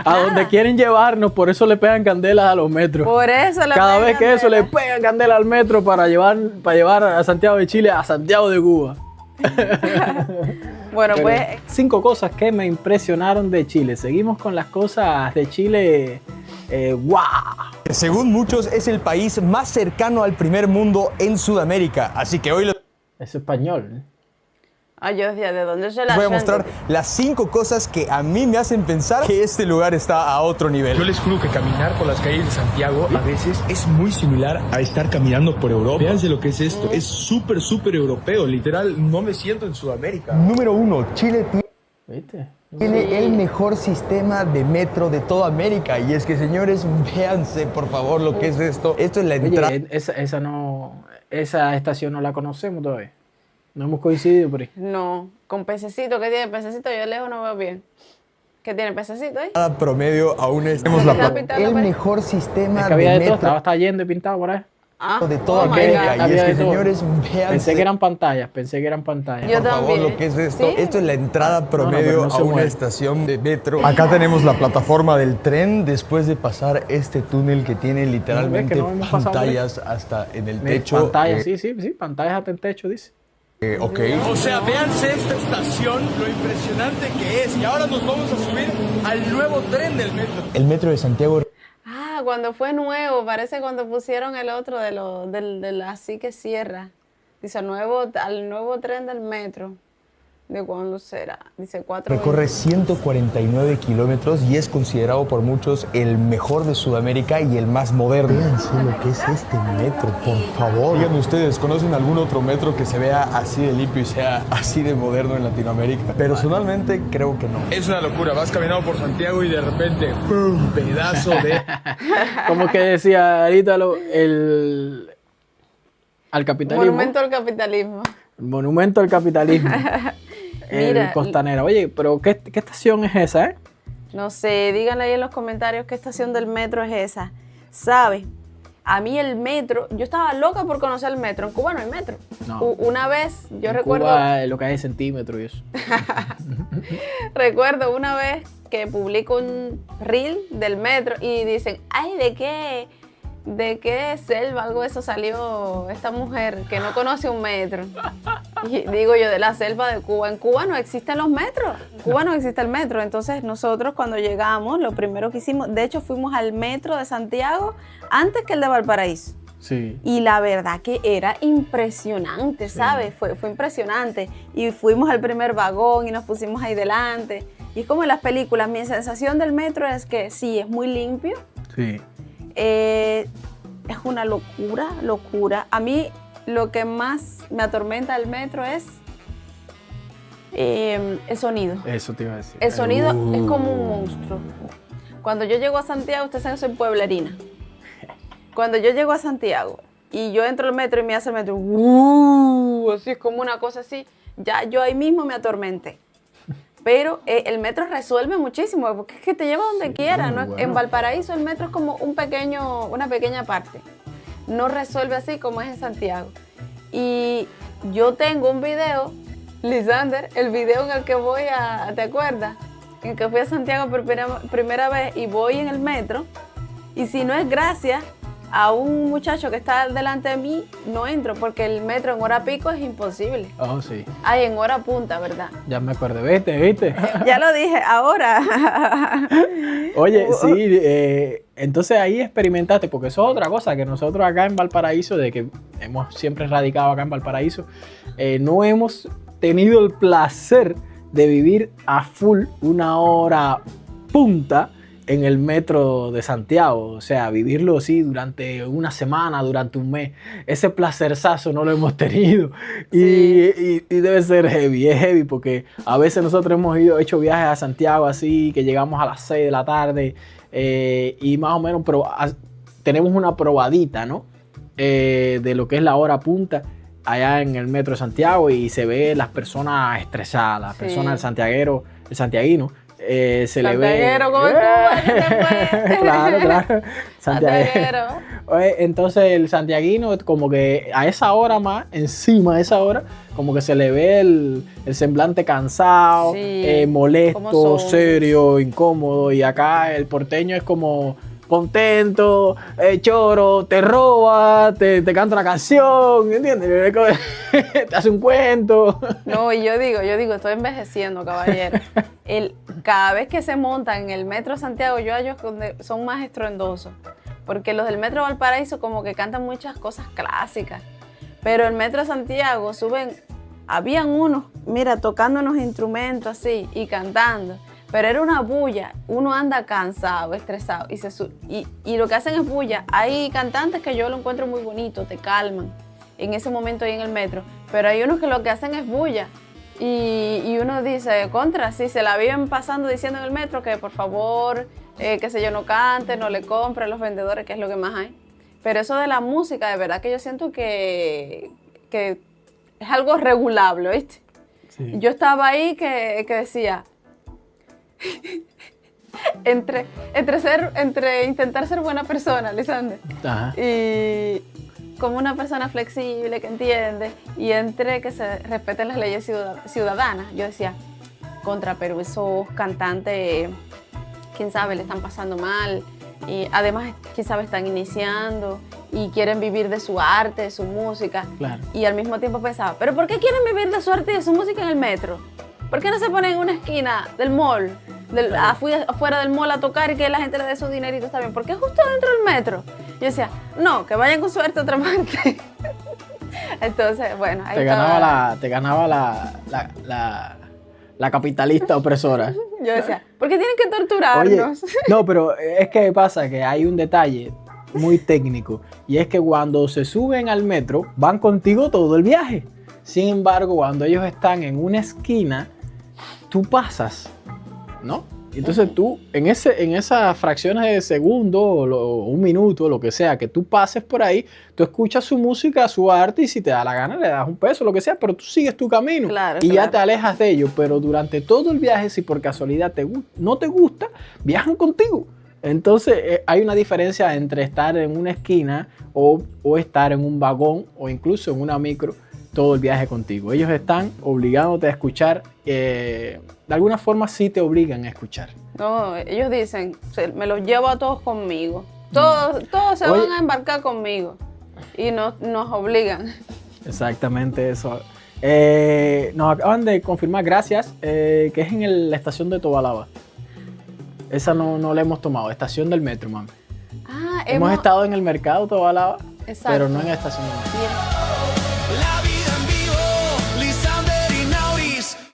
A donde quieren llevarnos, por eso le pegan candelas a los metros. Por eso le Cada pegan vez que eso le candela. pegan candela al metro para llevar a Santiago de Chile a Santiago de Cuba. Bueno, Pero, pues 5 cosas que me impresionaron de Chile. Seguimos con las cosas de Chile. ¡Wow! Según muchos, es el país más cercano al primer mundo en Sudamérica. Así que hoy les Es español. ay, yo decía, ¿de dónde se la voy a acento? mostrar las 5 cosas que a mí me hacen pensar que este lugar está a otro nivel. Yo les juro que caminar por las calles de Santiago a veces es muy similar a estar caminando por Europa. Véanse lo que es esto. Es súper, súper europeo. Literal, no me siento en Sudamérica. Número 1. Chile ¿Viste? tiene el mejor sistema de metro de toda América. Y es que, señores, véanse por favor lo que es esto. Esto es la entrada. Oye, esa estación no la conocemos todavía. No hemos coincidido por ahí. No, con pececito, ¿qué tiene pececito? Yo lejos no veo bien. ¿Qué tiene pececito ahí? Promedio aún es ¿Está pintado la el pared? mejor sistema Es que había de de todo, metro estaba yendo y pintado por ahí. Ah, de toda oh my América. God. Y es Había que, de todo. señores, véanse Pensé que eran pantallas. Yo por favor también. lo que es esto. ¿Sí? Esto es la entrada pero promedio no se a una mueve. estación de metro. Acá tenemos la plataforma del tren después de pasar este túnel que tiene literalmente no hemos pasado por ahí. pantallas hasta en el techo. Pantallas, sí, pantallas hasta el techo, dice. Ok. O sea, véanse esta estación, lo impresionante que es. Y ahora nos vamos a subir al nuevo tren del metro. El metro de Santiago Ah, cuando fue nuevo, parece cuando pusieron el otro del así que cierra. Dice al nuevo tren del metro. ¿De cuándo será? Dice 4 recorre 149 kilómetros y es considerado por muchos el mejor de Sudamérica y el más moderno. Véanse lo que es este metro, por favor. Díganme ustedes, ¿conocen algún otro metro que se vea así de limpio y sea así de moderno en Latinoamérica? Personalmente creo que no. Es una locura, vas caminando por Santiago y de repente, ¡pum! Pedazo de... Como que decía ahorita al capitalismo. Monumento al capitalismo. Monumento al capitalismo. Mira, Costanera. Oye, pero ¿qué estación es esa, eh? No sé, díganle ahí en los comentarios qué estación del metro es esa. ¿Sabe? A mí el metro, yo estaba loca por conocer el metro. En Cuba no hay metro. No. Una vez, yo En recuerdo, Cuba, lo que hay es centímetros y eso. recuerdo una vez que publico un reel del metro y dicen, ay, ¿de qué selva? Algo de eso salió esta mujer que no conoce un metro. Y digo yo, de la selva de Cuba. En Cuba no existen los metros. En Cuba no existe el metro. Entonces nosotros cuando llegamos, lo primero que hicimos, de hecho fuimos al metro de Santiago antes que el de Valparaíso. Sí. Y la verdad que era impresionante, ¿sabes? Fue impresionante. Y fuimos al primer vagón y nos pusimos ahí delante. Y es como en las películas, mi sensación del metro es que sí, es muy limpio. Sí. Es una locura. A mí lo que más me atormenta del metro es el sonido. Eso te iba a decir. El sonido es como un monstruo. Cuando yo llego a Santiago, ustedes saben que soy pueblerina. Cuando yo llego a Santiago y yo entro al metro y me hace el metro, así es como una cosa así, ya yo ahí mismo me atormenté. Pero el metro resuelve muchísimo, porque es que te lleva donde quiera, ¿no? bueno. En Valparaíso el metro es como una pequeña parte. No resuelve así como es en Santiago. Y yo tengo un video, Lisander, el video en el que voy ¿te acuerdas? En el que fui a Santiago por primera vez y voy en el metro. Y si no es gracias a un muchacho que está delante de mí, no entro, porque el metro en hora pico es imposible. Oh, sí. Ay, en hora punta, ¿verdad? Ya me acordé. ¿Viste? Ya lo dije, ahora. Oye, sí, entonces ahí experimentaste, porque eso es otra cosa, que nosotros acá en Valparaíso, de que hemos siempre radicado acá en Valparaíso, no hemos tenido el placer de vivir a full una hora punta en el metro de Santiago, o sea, vivirlo así durante una semana, durante un mes, ese placerzazo no lo hemos tenido. Sí. Y debe ser heavy, es heavy, porque a veces nosotros hemos hecho viajes a Santiago así, que llegamos a las 6 de la tarde y más o menos tenemos una probadita, ¿no? De lo que es la hora punta allá en el metro de Santiago y se ve las personas estresadas, las personas, el santiaguino, se le ve. Santiaguero, como en Cuba, ¿qué te fue? Claro, claro. Santiaguero. Oye, entonces el santiaguino, como que a esa hora más, encima de esa hora, como que se le ve el semblante cansado, Sí, como molesto, son. serio, incómodo. Y acá el porteño es como contento, choro, te roba, te canta una canción, ¿entiendes? Te hace un cuento. No, y yo digo, estoy envejeciendo, caballero. Cada vez que se montan en el metro Santiago, yo hallo donde son más estruendosos. Porque los del metro Valparaíso como que cantan muchas cosas clásicas. Pero el metro Santiago habían unos, mira, tocando unos instrumentos así y cantando. Pero era una bulla, uno anda cansado, estresado y lo que hacen es bulla. Hay cantantes que yo lo encuentro muy bonito, te calman en ese momento ahí en el metro, pero hay unos que lo que hacen es bulla y uno dice, contra, si se la viven pasando diciendo en el metro que por favor, qué sé yo, no cante, no le compre a los vendedores, que es lo que más hay. Pero eso de la música, de verdad que yo siento que es algo regulable, ¿viste? Sí. Yo estaba ahí que decía... entre intentar ser buena persona, Lisander, Ajá. y como una persona flexible que entiende, y entre que se respeten las leyes ciudadanas, yo decía, pero esos cantantes, quién sabe, le están pasando mal, y además, quién sabe, están iniciando y quieren vivir de su arte, de su música. Claro. Y al mismo tiempo pensaba, ¿pero por qué quieren vivir de su arte y de su música en el metro? ¿Por qué no se ponen en una esquina del mall, afuera del mall a tocar y que la gente le dé su dinerito? Está bien. ¿Por qué justo dentro del metro? Yo decía, no, que vayan con suerte a otra parte. Entonces, bueno, ahí Te ganaba la capitalista opresora. yo decía, ¿por qué tienen que Oye, torturarnos? no, pero es que pasa que hay un detalle muy técnico y es que cuando se suben al metro van contigo todo el viaje. Sin embargo, cuando ellos están en una esquina, tú pasas, ¿no? Entonces tú, en esas fracciones de segundo o un minuto, lo que sea, que tú pases por ahí, tú escuchas su música, su arte y si te da la gana le das un peso, lo que sea, pero tú sigues tu camino Claro, y ya claro. te alejas de ellos. Pero durante todo el viaje, si por casualidad no te gusta, viajan contigo. Entonces hay una diferencia entre estar en una esquina o estar en un vagón o incluso en una micro todo el viaje contigo. Ellos están obligándote a escuchar, de alguna forma sí te obligan a escuchar. No, ellos dicen, me los llevo a todos conmigo. Todos se Oye. van a embarcar conmigo y nos obligan. Exactamente eso. Nos acaban de confirmar, gracias, que es en la estación de Tobalaba. Esa no la hemos tomado, estación del metro, mami. Ah, Hemos estado en el mercado Tobalaba, Exacto. pero no en la estación del metro. Bien.